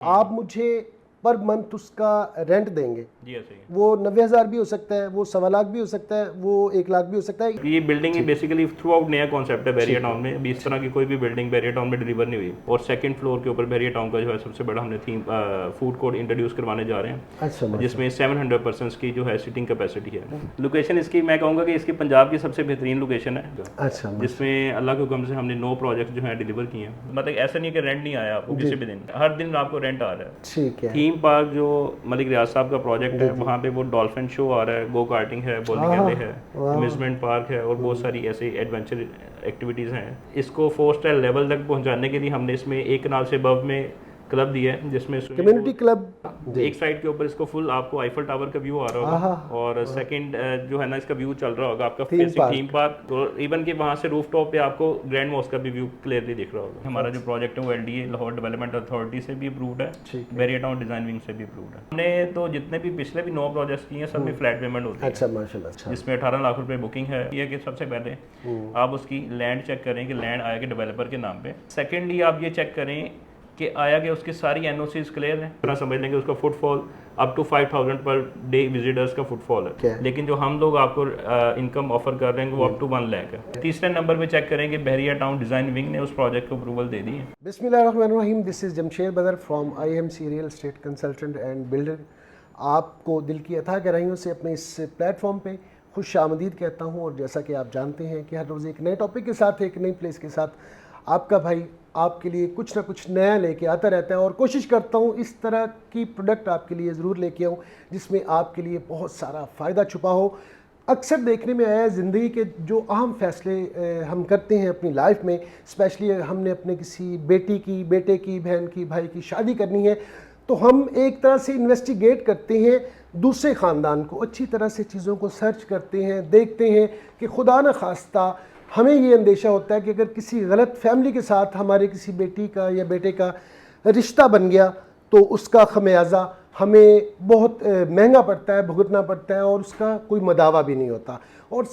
आप मुझे per month उसका रेंट देंगे, जी ऐसे ही वो 90,000 भी हो सकता है, वो 1.25 लाख भी हो सकता है, वो 1 लाख भी हो सकता है। ये बिल्डिंग ही बेसिकली थ्रू आउट नया कॉन्सेप्ट है बैरियर ठीक है। टाउन में। अभी इस तरह की कोई भी बिल्डिंग बैरियर टाउन में डिलीवर नहीं हुई। और सेकंड फ्लोर के ऊपर बैरियर टाउन का जो है सबसे बड़ा हमने थीम फूड कोर्ट इंट्रोड्यूस करवाने जा रहे हैं, अच्छा माशा जिसमें 700 पर्सनस की जो है सीटिंग कैपेसिटी है। लोकेशन इसकी मैं कहूँगा कि इसकी पंजाब की सबसे बेहतरीन लोकेशन है, अच्छा माशा जिसमें अल्लाह के हुक्म से हमने 9 प्रोजेक्ट जो है डिलीवर किए हैं। मतलब ऐसा नहीं कि रेंट नहीं आया आपको किसी भी दिन, हर दिन आपको रेंट आ रहा है। ठीक है। थीम पार्क जो मलिक रियाज साहब का प्रोजेक्ट है, वहाँ पे वो डॉल्फिन शो आ रहा है, गो कार्टिंग है, बॉलिंग एले है, अम्यूजमेंट पार्क है और बहुत सारी ऐसी एडवेंचर एक्टिविटीज़ हैं। इसको 4 स्टार लेवल तक पहुँचाने के लिए हमने इसमें एक कनाल से अबव में क्लब दिया है, जिसमें कम्युनिटी क्लब। एक साइड के ऊपर इसको फुल आपको आईफल टावर का व्यू आ रहा होगा, और सेकंड जो है ना इसका व्यू चल रहा होगा आपका फेसिंग थीम पार्क, और इवन कि वहाँ से रूफ टॉप पे आपको ग्रैंड मॉस्क का भी व्यू क्लियरली दिख रहा होगा। हमारा जो प्रोजेक्ट है वो LDA लाहौर डेवलपमेंट अथॉरिटी से भी अप्रूव्ड है, बैरियर टाउन डिजाइन विंग से भी अप्रूव्ड है। हमने तो जितने भी पिछले भी 9 प्रोजेक्ट्स किए हैं सब में फ्लैट पेमेंट होती है। अच्छा माशाल्लाह। अच्छा, जिसमें 18 लाख रुपए बुकिंग है। ये कि सबसे पहले आप उसकी लैंड चेक करें कि लैंड आया कि डेवलपर के नाम पे। सेकेंडली आप ये चेक करें कि आया कि उसकी सारी NOCs क्लियर है। पूरा समझ लेंगे उसका footfall up to 5000 per day visitors का फुटफॉल है। लेकिन जो हम लोग आपको इनकम ऑफर कर रहे हैं वो अप टू 1 लाख है। तीसरे नंबर पे चेक करें कि बैरियर टाउन डिजाइन विंग ने उस प्रोजेक्ट को अप्रूवल दे दी है। बिस्मिल्लाहिर्रहमानिर्रहीम। दिस इज़ जमशेद बदर from IMC real estate consultant and builder. आपको दिल की अथाह गहराइयों से अपने इस प्लेटफॉर्म पे खुश आमदीद कहता हूँ। और जैसा कि आप जानते हैं कि हर रोज़ एक नए टॉपिक के साथ, एक नई प्लेस के साथ आपका भाई आपके लिए कुछ ना कुछ नया लेके आता रहता है। और कोशिश करता हूँ इस तरह की प्रोडक्ट आपके लिए ज़रूर लेके आऊँ जिसमें आपके लिए बहुत सारा फ़ायदा छुपा हो। अक्सर देखने में आया है ज़िंदगी के जो अहम फ़ैसले हम करते हैं अपनी लाइफ में, स्पेशली हमने अपने किसी बेटी की, बेटे की, बहन की, भाई की शादी करनी है, तो हम एक तरह से इन्वेस्टिगेट करते हैं दूसरे ख़ानदान को, अच्छी तरह से चीज़ों को सर्च करते हैं, देखते हैं कि खुदा न खास्ता हमें ये अंदेशा होता है कि अगर किसी गलत फैमिली के साथ हमारे किसी बेटी का या बेटे का रिश्ता बन गया तो उसका खमियाजा हमें बहुत महंगा पड़ता है, भुगतना पड़ता है, और उसका कोई मदावा भी नहीं होता। और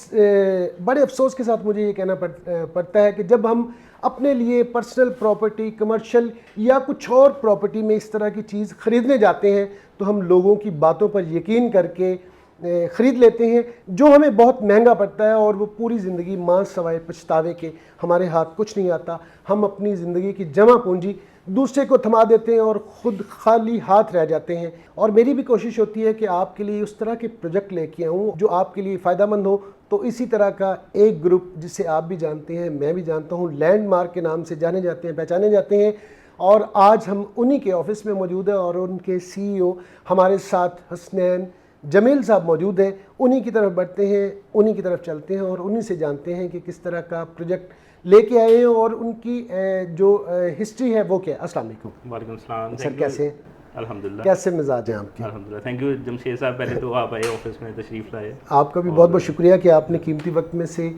बड़े अफसोस के साथ मुझे ये कहना पड़ता है कि जब हम अपने लिए पर्सनल प्रॉपर्टी, कमर्शियल या कुछ और प्रॉपर्टी में इस तरह की चीज़ ख़रीदने जाते हैं तो हम लोगों की बातों पर यकीन करके ख़रीद लेते हैं जो हमें बहुत महंगा पड़ता है, और वो पूरी ज़िंदगी मां सवाए पछतावे के हमारे हाथ कुछ नहीं आता। हम अपनी ज़िंदगी की जमा पूंजी दूसरे को थमा देते हैं और ख़ुद खाली हाथ रह जाते हैं। और मेरी भी कोशिश होती है कि आपके लिए उस तरह के प्रोजेक्ट लेके आऊँ जो आपके लिए फ़ायदेमंद हो। तो इसी तरह का एक ग्रुप जिसे आप भी जानते हैं, मैं भी जानता हूँ, लैंडमार्क के नाम से जाने जाते हैं, पहचाने जाते हैं। और आज हम उन्हीं के ऑफिस में मौजूद है और उनके CEO हमारे साथ हसनैन जमील साहब मौजूद हैं। उन्हीं की तरफ बढ़ते हैं, उन्हीं की तरफ चलते हैं और उन्हीं से जानते हैं कि किस तरह का प्रोजेक्ट लेके आए हैं और उनकी जो हिस्ट्री है वो क्या है। अस्सलाम वालेकुम। वालेकुम सलाम सर, कैसे हैं? अल्हम्दुलिल्लाह। कैसे मिजाज हैं आपके? अल्हम्दुलिल्लाह, थैंक यू जमशेद साहब। पहले तो आप आए ऑफिस में, तशरीफ़ लाए। आपका भी बहुत बहुत शुक्रिया कि आपने कीमती वक्त में से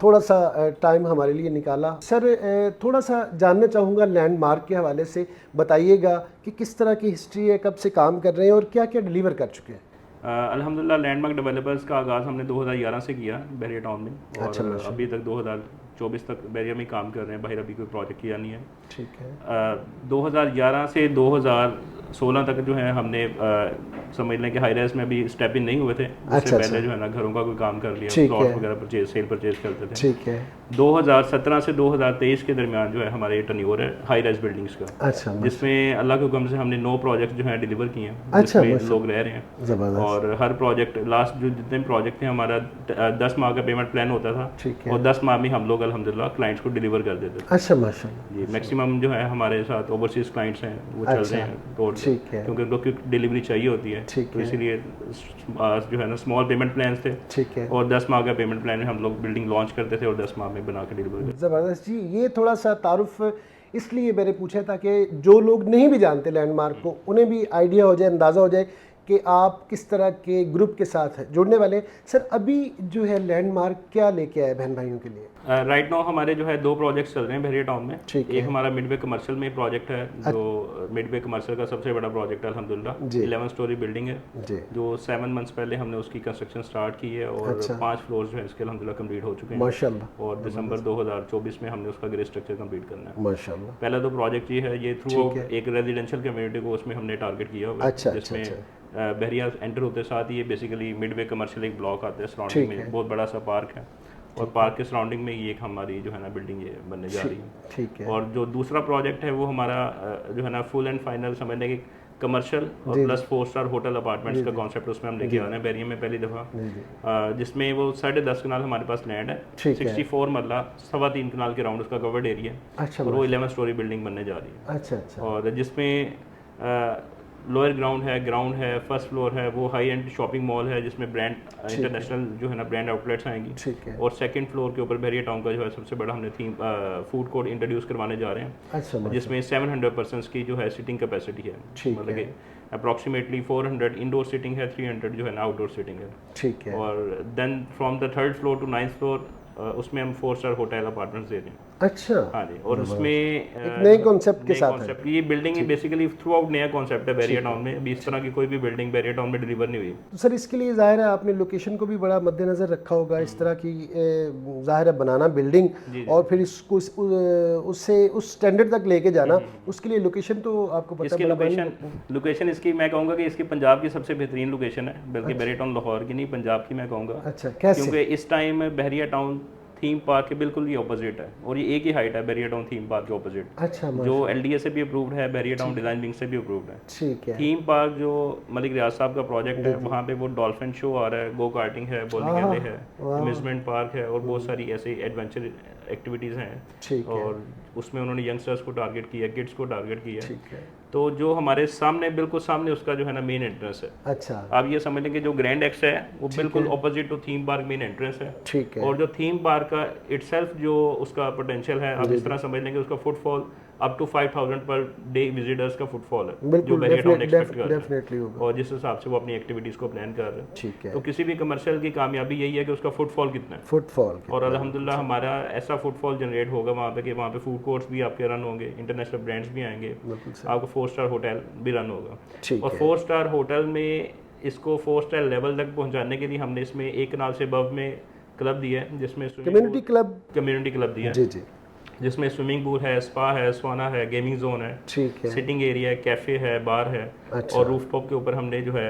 थोड़ा सा टाइम हमारे लिए निकाला। सर, थोड़ा सा जानना चाहूँगा लैंडमार्क के हवाले से, बताइएगा कि किस तरह की हिस्ट्री है, कब से काम कर रहे हैं और क्या क्या डिलीवर कर चुके हैं। अल्हम्दुलिल्लाह, लैंडमार्क डेवलपर्स का आगाज़ हमने 2011 से किया बैरियर टाउन में, और अच्छा, अभी तक 2024 तक बैरियर में काम कर रहे हैं। बाहर अभी कोई प्रोजेक्ट किया नहीं है। ठीक है। 2011 से 2016 तक जो है हमने समझ लें कि हाई राइज में अभी स्टेप इन नहीं हुए थे। उससे पहले जो है ना घरों का कोई काम कर लिया, प्लॉट वगैरह सेल परचेज करते थे। ठीक है। 2017 से 2023 के दरमियान जो है हमारे टर्नओवर है हाई राइज बिल्डिंग्स का। अच्छा। जिसमें अल्लाह के हुक्म से हमने 9 प्रोजेक्ट जो है डिलीवर किए हैं। अच्छा, जिसमें लोग रह रहे हैं। और हर प्रोजेक्ट लास्ट जो जितने प्रोजेक्ट थे हमारा 10 माह का पेमेंट प्लान होता था। ठीक है। और 10 माह में हम लोग अल्हम्दुलिल्लाह क्लाइंट्स को डिलीवर कर देते थे। अच्छा माशाल्लाह। जी, मैक्सिमम जो है हमारे साथ ओवरसीज क्लाइंट्स हैं वो चल रहे हैं तो, क्योंकि उनको क्विक डिलीवरी चाहिए होती है। तो इसीलिए जो है ना स्मॉल पेमेंट प्लान थे। ठीक है। और 10 माह का पेमेंट प्लान में हम लोग बिल्डिंग लॉन्च करते थे और 10 माह में बना के डिलीवर। ज़बरदस्त जी। ये थोड़ा सा तारुफ इसलिए मैंने पूछा था कि जो लोग नहीं भी जानते लैंडमार्क को, उन्हें भी आइडिया हो जाए, अंदाज़ा हो जाए कि आप किस तरह के ग्रुप के साथ जुड़ने वाले हैं। सर अभी जो है लैंडमार्क क्या लेके आए बहन भाइयों के लिए? राइट नाउ हमारे जो है 2 प्रोजेक्ट्स चल रहे हैं बहरिया टाउन में। ठीक एक है। हमारा मिडवे कमर्शियल में प्रोजेक्ट है, जो मिडवे कमर्शियल का सबसे बड़ा प्रोजेक्ट है अल्हम्दुलिल्लाह। जी। 11 स्टोरी बिल्डिंग है जी। जो 7 मंथ्स पहले हमने उसकी कंस्ट्रक्शन स्टार्ट की है और अच्छा। 5 फ्लोर्स जो है इसके अल्हम्दुलिल्लाह कंप्लीट हो चुके हैं माशाल्लाह और दिसंबर 2024 में हमने उसका ग्रे स्ट्रक्चर कंप्लीट करना है। माशाल्लाह। पहला तो प्रोजेक्ट ये है, ये थ्रू आउट एक रेजिडेंशियल कम्युनिटी को उसमें हमने टारगेट किया हुआ है, अच्छा, जिसमें अच्छा, बहरिया एंटर होते साथ ही ये बेसिकली मिडवे कमर्शियल एक ब्लॉक आता है, सराउंडिंग में बहुत बड़ा सा पार्क है और पार्क के सराउंडिंग में ये एक हमारी जो है ना बिल्डिंग ये बनने जा रही है। ठीक है। और जो दूसरा प्रोजेक्ट है वो हमारा जो है ना फुल एंड फाइनल समझ लें कि कमर्शियल और प्लस 4 स्टार होटल अपार्टमेंट्स का कॉन्सेप्ट उसमें हम लेके आ रहे हैं बहरिया में पहली दफ़ा, जिसमें वो 10.5 कनाल हमारे पास लैंड है, 64 मरला 3.25 कनाल के राउंड उसका कवर्ड एरिया है। अच्छा। और वो 11 स्टोरी बिल्डिंग बनने जा रही है। अच्छा अच्छा। और जिसमें लोअर ग्राउंड है, फर्स्ट फ्लोर है, वो हाई एंड शॉपिंग मॉल है जिसमें ब्रांड इंटरनेशनल जो है ना ब्रांड आउटलेट्स आएंगी। ठीक है। और सेकंड फ्लोर के ऊपर बहरिया टाउन का जो है सबसे बड़ा हमने थीम फूड कोर्ट इंट्रोड्यूस करवाने जा रहे हैं। अच्छा। जिसमें 700 पर्सन्स की जो है सिटिंग कैपेसिटी है, मतलब कि अप्रॉक्सीमेटली 400 इंडोर सीटिंग है, 300 जो है ना आउटडोर सीटिंग है। ठीक है। और then from the 3rd floor to 9th floor उसमें हम 4 स्टार होटल अपार्टमेंट्स दे रहे हैं। अच्छा। हाँ जी। और उसमें एक नए कॉन्सेप्ट के साथ है। ये बिल्डिंग बेसिकली थ्रू आउट नया कॉन्सेप्ट है बहरिया टाउन में। अभी इस तरह की कोई भी बिल्डिंग बहरिया टाउन में डिलीवर नहीं हुई। तो सर इसके लिए ज़ाहिर है आपने लोकेशन को भी बड़ा मद्देनज़र रखा होगा, इस तरह की ज़ाहिर है बनाना बिल्डिंग और फिर इसको उससे उस स्टैंडर्ड तक लेके जाना, उसके लिए लोकेशन तो आपको पता है। लोकेशन इसकी मैं कहूँगा कि इसकी पंजाब की सबसे बेहतरीन लोकेशन है, बल्कि बहरिया टाउन लाहौर की नहीं पंजाब की मैं कहूँगा। अच्छा, कैसे? क्योंकि इस टाइम बहरिया टाउन थीम पार्क के बिल्कुल ही ऑपोजिट है और ये एक ही हाइट है बहरिया टाउन थीम पार्क के ऑपोजिट। अच्छा। जो LDA से भी अप्रूव्ड है, बहरिया टाउन डिजाइन विंग से भी अप्रूव्ड है। ठीक है। थीम पार्क जो मलिक रियाज साहब का प्रोजेक्ट है, वहाँ पे वो डॉल्फिन शो आ रहा है, गो कार्टिंग है, बॉलिंग एले है, अम्यूजमेंट पार्क है और बहुत सारी ऐसी एडवेंचर एक्टिविटीज़ हैं। और उसमें उन्होंने यंगस्टर्स को टारगेट किया, किड्स को टारगेट किया। ठीक है। तो जो हमारे सामने बिल्कुल सामने उसका जो है ना मेन एंट्रेंस है। अच्छा। आप ये समझ लें कि जो ग्रैंड एक्स है वो बिल्कुल opposite to theme park main entrance है। ठीक है। और जो थीम पार्क का इटसेल्फ जो उसका पोटेंशियल है, आप इस तरह समझ लें कि उसका footfall up to 5000 per day visitors का फुटफॉल है, जो बहरिया टाउन एक्सपेक्ट कर रहे हैं और जिस हिसाब से वो अपनी एक्टिविटीज़ को प्लान कर रहे हैं। ठीक है। तो किसी भी कमर्शियल की कामयाबी यही है कि उसका फुटफॉल कितना है, फुटफॉल। और अल्हम्दुलिल्लाह हमारा ऐसा फुटफॉल जनरेट होगा वहाँ पे कि वहाँ पे फूड कोर्ट्स भी आपके रन होंगे, इंटरनेशनल ब्रांड्स भी आएंगे, आपको 4 स्टार होटल भी रन होगा। और 4 स्टार होटल में इसको 4 स्टार लेवल तक पहुँचाने के लिए हमने इसमें 1 कनाल से अबव में क्लब दिया है, जिसमें कम्युनिटी क्लब दिया है। जी जी। जिसमें स्विमिंग पूल है, स्पा है, स्वाना है, गेमिंग जोन है, ठीक है, सिटिंग एरिया है, कैफे है, बार है। अच्छा। और रूफटॉप के ऊपर हमने जो है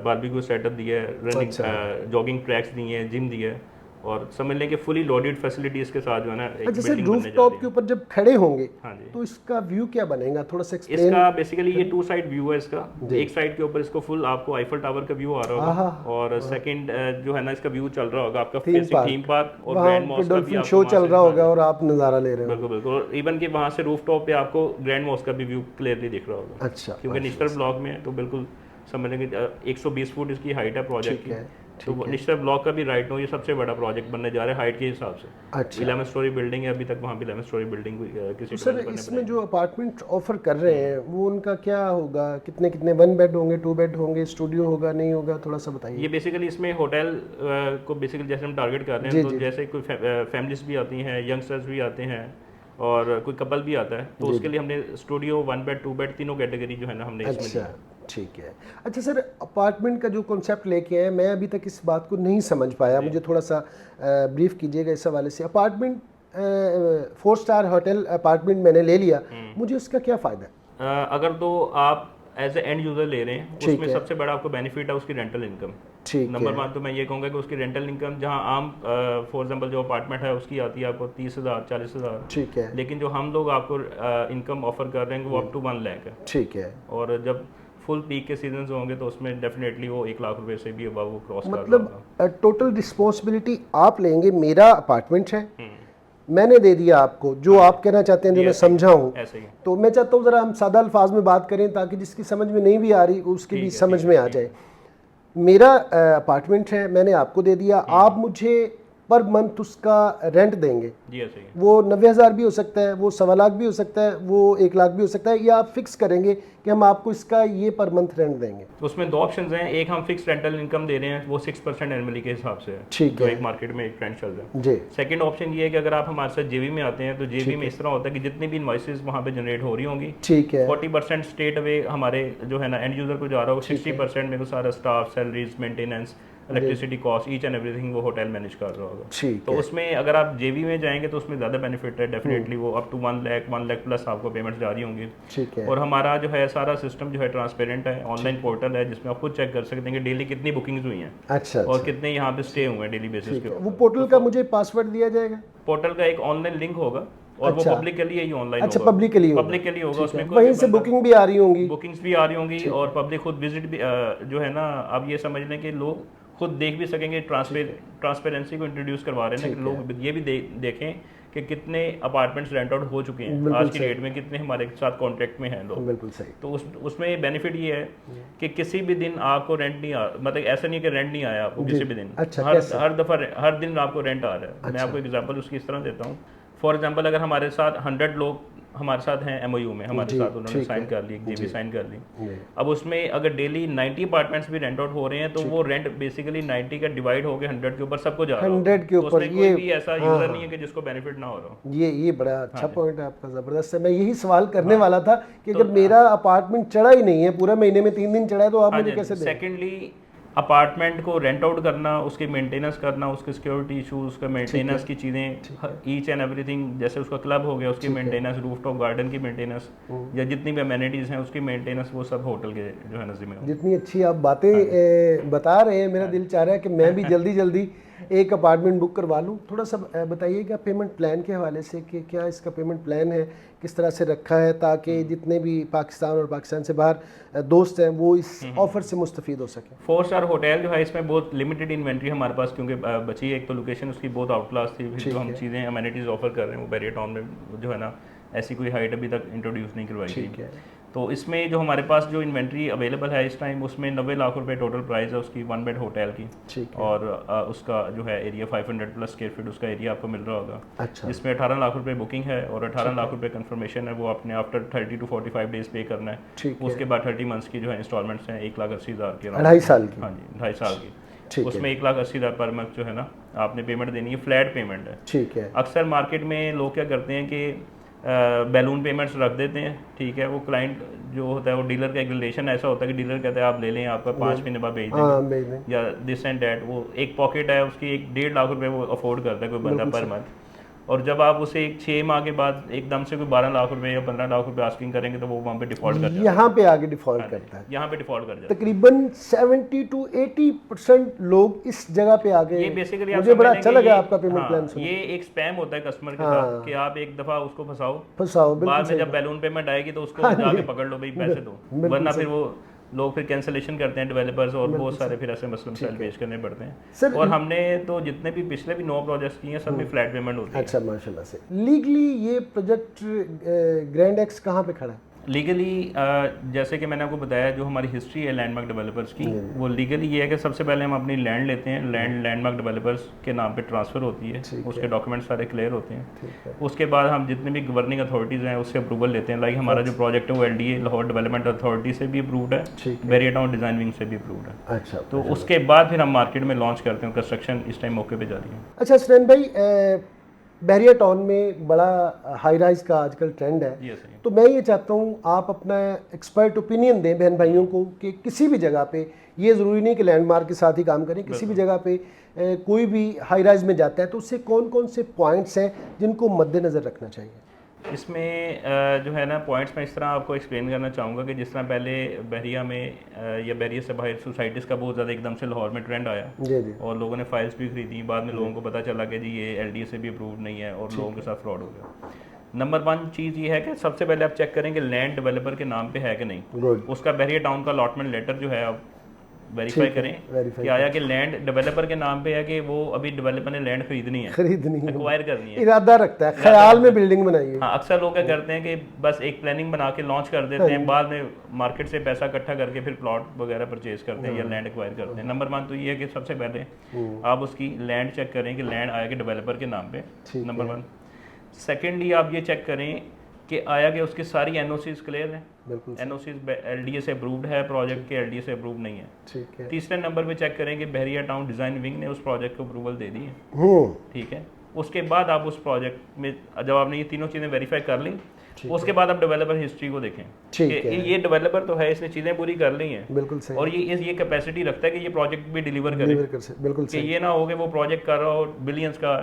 बारबेक्यू सेटअप दिया है, रनिंग जॉगिंग ट्रैक्स दिए हैं, जिम दिया है और समझ लें कि फुली लोडेड फैसिलिटीज के साथ जो है ना एक बिल्डिंग बनने जा रही है। रूफटॉप के ऊपर जब खड़े होंगे, हाँ जी, तो इसका व्यू क्या बनेगा, थोड़ा सा एक्सप्लेन। इसका बेसिकली ये 2 साइड व्यू है इसका। एक साइड के ऊपर इसको फुल आपको आईफल टावर का व्यू आ रहा होगा और सेकंड जो है ना इसका व्यू चल रहा होगा आपका फेसिंग थीम पार्क और ग्रैंड मॉस्क का भी शो चल रहा होगा और आप नज़ारा ले रहे हो। बिल्कुल बिल्कुल। इवन कि वहाँ से रूफटॉप पे आपको ग्रैंड मॉस्क का भी व्यू क्लियरली दिख रहा होगा। अच्छा। क्योंकि निश्तर ब्लॉक में तो बिल्कुल समझ लेंगे 120 फुट इसकी हाइट है प्रोजेक्ट की। तो निश्तर ब्लॉक का भी राइट नो ये सबसे बड़ा प्रोजेक्ट बनने जा रहा है हाइट के हिसाब से। अच्छा। 11 स्टोरी बिल्डिंग है, अभी तक वहाँ भी 11 स्टोरी बिल्डिंग किसी सर इसमें जो अपार्टमेंट ऑफर कर रहे हैं वो उनका क्या होगा, कितने कितने 1 बेड होंगे, 2 बेड होंगे, स्टूडियो होगा नहीं होगा, थोड़ा सा बताइए। ये बेसिकली इसमें होटल को बेसिकली जैसे हम टारगेट कर रहे हैं, तो जैसे कोई फैमिलीज भी आती हैं, यंगस्टर्स भी आते हैं और कोई कपल भी आता है, तो उसके लिए हमने स्टूडियो 1 बेड 2 बेड तीनों कैटेगरी जो है ना हमने इसमें दिया। ठीक है। अच्छा सर, अपार्टमेंट का जो कॉन्सेप्ट लेके आए, मैं अभी तक इस बात को नहीं समझ पाया, मुझे थोड़ा सा ब्रीफ कीजिएगा इस हवाले से। अपार्टमेंट 4 स्टार होटल अपार्टमेंट मैंने ले लिया, मुझे उसका क्या फ़ायदा है? अगर तो आप एज ए एंड यूज़र ले रहे हैं, उसमें सबसे बड़ा आपको बेनिफिट है उसकी रेंटल इनकम। नंबर 1 तो मैं ये कहूँगा कि उसकी रेंटल इनकम जहाँ आम फॉर एग्जांपल जो अपार्टमेंट है उसकी आती है आपको 30,000 40,000, ठीक है, लेकिन जो हम लोग आपको इनकम ऑफर कर रहे हैं वो अप टू 1 लाख है। ठीक है। और जब फुल पीक के सीजन होंगे तो उसमें डेफिनेटली वो 1 लाख रुपए से भी अबव वो क्रॉस कर रहा होगा। मतलब टोटल रिस्पॉन्सिबिलिटी आप लेंगे, मेरा अपार्टमेंट है, मैंने दे दिया आपको, जो आप कहना चाहते हैं जो मैं समझा हूँ, तो मैं चाहता हूँ ज़रा हम सादा अल्फाज में बात करें ताकि जिसकी समझ में नहीं भी आ रही उसकी भी समझ में आ जाए। मेरा अपार्टमेंट है, मैंने आपको दे दिया, आप मुझे पर मंथ उसका रेंट देंगे, जी ऐसे ही है। वो 90,000 भी हो सकता है, वो 1.25 लाख भी हो सकता है, वो 1 लाख भी हो सकता है, या आप फिक्स करेंगे कि हम आपको इसका ये पर मंथ रेंट देंगे? तो उसमें दो ऑप्शंस हैं, एक हम फिक्स रेंटल इनकम दे रहे हैं, वो 6% एनुअली के हिसाब से है, ठीक जो है एक मार्केट में एक ट्रेंड चल रहा है। जी। सेकंड ऑप्शन ये है कि अगर आप हमारे साथ जेवी में आते हैं तो जेवी में इस तरह होता है कि जितनी भी इनवॉइसेस वहाँ पे जनरेट हो रही होंगी, ठीक है 40% स्टेट अवे हमारे जो है ना एंड यूजर को जा रहा होगा, 60% में तो सारा staff, salaries, maintenance, electricity cost, each and everything वो होटल मैनेज कर रहा होगा। ठीक तो है उसमें अगर आप जेवी में जाएंगे तो उसमें ज़्यादा बेनिफिट है, डेफिनेटली वो अप टू 1 लाख प्लस आपको पेमेंट्स जा रही होंगी। ठीक है और हमारा जो है सारा सिस्टम जो है ट्रांसपेरेंट है, ऑनलाइन पोर्टल है जिसमें आप खुद चेक कर सकते हैं कि डेली कितनी बुकिंग्स हुई हैं अच्छा और अच्छा कितने यहाँ पे स्टे हुए हैं डेली बेसिस ठीक है। के। वो पोर्टल का मुझे पासवर्ड दिया जाएगा? पोर्टल का एक ऑनलाइन लिंक होगा और अच्छा। वो पब्लिक के लिए ही ऑनलाइन अच्छा होगा, पब्लिक के लिए होगा, पब्लिक के लिए होगा। ठीक है। उसमें कोई वहीं भी से बंदा- बुकिंग भी आ रही होंगी? बुकिंग्स भी आ रही होंगी और पब्लिक खुद विजिट भी जो है ना, आप ये समझ लें कि लोग खुद देख भी सकेंगे। ट्रांसपेरेंसी को इंट्रोड्यूस करवा रहे हैं ना कि लोग ये भी देखें कि कितने अपार्टमेंट्स रेंट आउट हो चुके हैं बिल्कुल आज की डेट में, कितने हमारे साथ कॉन्ट्रैक्ट में हैं लोग। बिल्कुल सही। तो उसमें बेनिफिट ये है कि किसी भी दिन आपको रेंट नहीं आ, मतलब ऐसा नहीं है कि रेंट नहीं आया आपको किसी भी दिन। अच्छा, हर कैसे? हर दफ़ा हर दिन आपको रेंट आ रहा है। मैं आपको एग्जांपल उसकी इस तरह देता हूँ। फॉर एग्जांपल अगर हमारे साथ 100 लोग हमारे साथ हैं एमओयू में, हमारे साथ उन्होंने साइन कर ली, जीबी साइन कर ली। जी। अब उसमें अगर डेली 90 अपार्टमेंट्स भी रेंट आउट हो रहे हैं तो वो रेंट बेसिकली 90 का डिवाइड हो गया 100 के ऊपर सबको जा रहा है। 100 के तो ऊपर उसमें ये कोई भी ऐसा यूजर नहीं है कि जिसको बेनिफिट ना हो रहा हो। ये बड़ा अच्छा पॉइंट है आपका, ज़बरदस्त है। मैं यही सवाल करने वाला था कि अगर मेरा अपार्टमेंट चढ़ा ही नहीं है पूरा महीने में 3 दिन चढ़ा है तो आप मुझे कैसे दें? सेकेंडली अपार्टमेंट को रेंट आउट करना, उसके मेंटेनेंस करना, उसके सिक्योरिटी इशूज, उसका मेंटेनेंस की चीज़ें, ईच एंड एवरीथिंग, जैसे उसका क्लब हो गया उसकी मेंटेनेंस, रूफटॉप गार्डन की मेंटेनेंस, या जितनी भी अमेनिटीज़ हैं उसकी मेंटेनेंस, वो सब होटल के जो है नज़ीम में। जितनी अच्छी आप बातें बता रहे हैं, मेरा दिल चाह रहा है कि मैं भी जल्दी जल्दी एक अपार्टमेंट बुक करवा लूँ। थोड़ा सा बताइएगा पेमेंट प्लान के हवाले से कि क्या इसका पेमेंट प्लान है, किस तरह से रखा है, ताकि जितने भी पाकिस्तान और पाकिस्तान से बाहर दोस्त हैं वो इस ऑफ़र से मुस्तफ़ीद हो सकें। 4 स्टार होटल जो है इसमें बहुत लिमिटेड इन्वेंट्री हमारे पास, क्योंकि बची एक तो लोकेशन उसकी बहुत आउट क्लास थी। फिर जो हम चीज़ें अमेनिटीज़ ऑफर कर रहे हैं वो बैरियर टाउन में जो है ना ऐसी कोई हाइट अभी तक इंट्रोड्यूस नहीं करवाई गई। तो इसमें जो हमारे पास जो इन्वेंट्री अवेलेबल है इस टाइम, उसमें 90 लाख रुपए टोटल प्राइस है उसकी 1 बेड होटल की। और उसका जो है एरिया 500 प्लस स्क्वायर फीट उसका एरिया आपको मिल रहा होगा। अच्छा। जिसमें 18 लाख रुपए बुकिंग है और 18 लाख रुपए कंफर्मेशन है, वो आपने आफ्टर 30 to 45 डेज पे करना है। उसके बाद 30 मंथ्स की जो है इंस्टॉलमेंट्स हैं 1,80,000 की, 2.5 साल की। हाँ जी 2.5 साल की। उसमें 1,80,000 पर मंथ जो है ना आपने पेमेंट देनी है, फ्लैट पेमेंट है। ठीक है। अक्सर मार्केट में लोग क्या करते हैं कि बैलून पेमेंट्स रख देते हैं, ठीक है। वो क्लाइंट जो होता है वो डीलर का एक रिलेशन ऐसा होता है कि डीलर कहता है आप ले लें, आपका 5 महीने बाद भेज देंगे या दिस एंड डैट। वो एक पॉकेट है उसकी, 1.5 लाख रुपए वो अफोर्ड करता है कोई बंदा पर मंथ। और जब आप उसे 6 माह के बाद एकदम से कोई 12 लाख रुपए या 15 लाख रुपए आस्किंग करेंगे तो वो वहाँ पे डिफॉल्ट कर जाता है। यहाँ पे आगे डिफॉल्ट करता है, यहाँ पे डिफॉल्ट कर जाता है। तकरीबन 70 to 80% लोग इस जगह पे आगे। ये बेसिकली मुझे बड़ा अच्छा लगा आपका पेमेंट प्लान सुन। ये एक स्पैम होता है कस्टमर के साथ कि आप एक दफा उसको फंसाओ, बाद में जब बैलून पेमेंट आएगी तो उसको जाके पकड़ लो, भाई पैसे दो, वरना फिर वो लोग फिर कैंसिलेशन करते हैं डेवलपर्स, और बहुत सारे फिर ऐसे मसले मसाइल पेश करने पड़ते हैं। और हमने तो जितने भी पिछले भी 9 प्रोजेक्ट्स किए हैं सब में फ्लैट पेमेंट होती है। अच्छा माशाल्लाह से। लीगली ये प्रोजेक्ट ग्रैंड एक्स कहाँ पे खड़ा है? लीगली जैसे कि मैंने आपको बताया, जो हमारी हिस्ट्री है लैंडमार्क डेवलपर्स की, वो लीगली ये है कि सबसे पहले हम अपनी लैंड लेते हैं, लैंडमार्क डेवलपर्स के नाम पे ट्रांसफ़र होती है, उसके डॉक्यूमेंट सारे क्लियर होते हैं। उसके बाद हम जितने भी गवर्निंग अथॉरिटीज़ हैं उससे अप्रूवल लेते हैं। लाइक हमारा जो प्रोजेक्ट है वो LDA लाहौर डेवलपमेंट अथॉरिटी से भी अप्रूव्ड है, बैरियर टाउन डिज़ाइन विंग से भी अप्रूव्ड है। अच्छा। तो उसके बाद फिर हम मार्केट में लॉन्च करते हैं। कंस्ट्रक्शन इस टाइम मौके पर जारी है। अच्छा स्टैन भाई, बैरियर टाउन में बड़ा हाई राइज का आजकल ट्रेंड है, तो मैं ये चाहता हूँ आप अपना एक्सपर्ट ओपिनियन दें बहन भाइयों को कि किसी भी जगह पे, ये ज़रूरी नहीं कि लैंडमार्क के साथ ही काम करें, किसी भी जगह पे कोई भी हाई राइज में जाता है तो उससे कौन कौन से पॉइंट्स हैं जिनको मद्देनज़र रखना चाहिए? इसमें जो है ना पॉइंट्स मैं इस तरह आपको एक्सप्लेन करना चाहूँगा कि जिस तरह पहले बहरिया में या बहरिया से बाहर सोसाइटीज़ का बहुत ज़्यादा एकदम से लाहौर में ट्रेंड आया जी। और लोगों ने फाइल्स भी खरीदी, बाद में लोगों को पता चला कि जी ये LDA से भी अप्रूव नहीं है और लोगों के साथ फ्रॉड हो गया। नंबर 1 चीज़ ये है कि सबसे पहले आप चेक करें कि लैंड डेवलपर के नाम पे है कि नहीं। उसका बहरिया टाउन का अलॉटमेंट लेटर जो है वेरीफाई ठीक है, करें verify कि आया कि लैंड डेवलपर के नाम पे है कि वो अभी डेवलपर ने लैंड खरीदनी है, खरीदनी है, एक्वायर करनी है। इरादा रखता है, ख्याल में बिल्डिंग बनाई है। हाँ, अक्सर लोग क्या करते हैं कि बस एक प्लानिंग बना के लॉन्च कर देते हैं, बाद में मार्केट से पैसा इकट्ठा करके फिर प्लॉट वगैरह परचेज करते हैं या लैंड एक्वायर करते हैं। नंबर 1 तो ये है कि सबसे पहले आप उसकी लैंड चेक करें कि लैंड आया कि डेवलपर के नाम पे, नंबर 1। सेकेंडली आप ये चेक करें कि आया कि उसकी सारी एनओसीज क्लियर हैं, बिल्कुल एनओसीज एलडीए से अप्रूव्ड है, प्रोजेक्ट के एलडीए से अप्रूव नहीं है। ठीक है। तीसरे नंबर पे चेक करें कि बहरिया टाउन डिज़ाइन विंग ने उस प्रोजेक्ट को अप्रूवल दे दी है, ठीक है। उसके बाद आप उस प्रोजेक्ट में जब आपने ये तीनों चीज़ें वेरीफाई कर ली, उसके बाद आप डेवलपर हिस्ट्री को देखें कि ये डेवलपर तो है, इसने चीज़ें पूरी कर ली हैं, बिल्कुल सही, और ये कैपेसिटी रखता है कि ये प्रोजेक्ट भी डिलीवर करे, बिल्कुल कि ये ना हो कि वो प्रोजेक्ट कर रहा हो बिलियंस का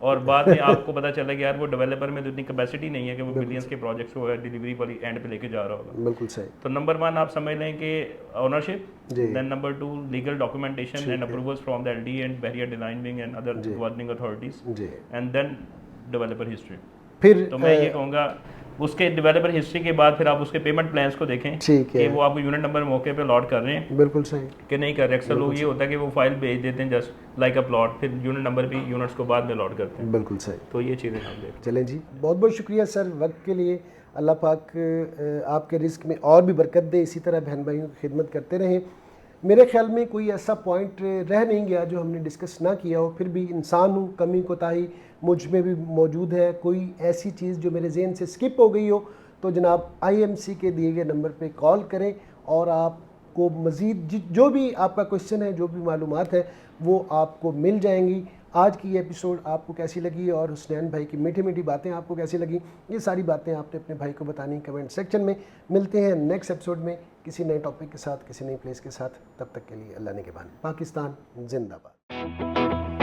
और बाद में आपको पता चला कि यार वो डेवलपर में तो इतनी कैपेसिटी नहीं है कि वो बिलियंस के प्रोजेक्ट्स को डिलीवरी वाली एंड पे लेके जा रहा होगा। बिल्कुल सही। तो नंबर 1 आप समझ लें कि ownership, then number 2 legal documentation and approvals from the LD and Bahria design wing and other governing authorities, and then developer history. फिर तो मैं ये कहूँगा उसके डेवलपर हिस्ट्री के बाद फिर आप उसके पेमेंट प्लान्स को देखें कि वो आपको यूनिट नंबर मौके पे अलॉट कर रहे हैं, बिल्कुल सही, कि नहीं कर रहे। अक्सर लोग ये होता है कि वो फाइल भेज देते हैं जस्ट लाइक अ प्लॉट, फिर यूनिट नंबर भी यूनिट्स को बाद में अलॉट करते हैं। बिल्कुल सही। तो ये चीज़ें हम देखें। चलें जी, बहुत बहुत शुक्रिया सर वक्त के लिए। अल्लाह पाक आपके रिस्क में और भी बरकत दे, इसी तरह बहन भाइयों की खिदमत करते रहें। मेरे ख्याल में कोई ऐसा पॉइंट रह नहीं गया जो हमने डिस्कस ना किया हो, फिर भी इंसान हूँ, कमी कोताही मुझ में भी मौजूद है। कोई ऐसी चीज़ जो मेरे जहन से स्किप हो गई हो तो जनाब IMC के दिए गए नंबर पे कॉल करें और आपको मज़ीद जो भी आपका क्वेश्चन है, जो भी मालूमात है, वो आपको मिल जाएंगी। आज की ये एपिसोड आपको कैसी लगी और हुसनैन भाई की मीठी मीठी बातें आपको कैसी लगी, ये सारी बातें आपने अपने भाई को बतानी कमेंट सेक्शन में। मिलते हैं नेक्स्ट एपिसोड में किसी नए टॉपिक के साथ, किसी नई प्लेस के साथ। तब तक के लिए अल्लाह ने के बान। पाकिस्तान जिंदाबाद।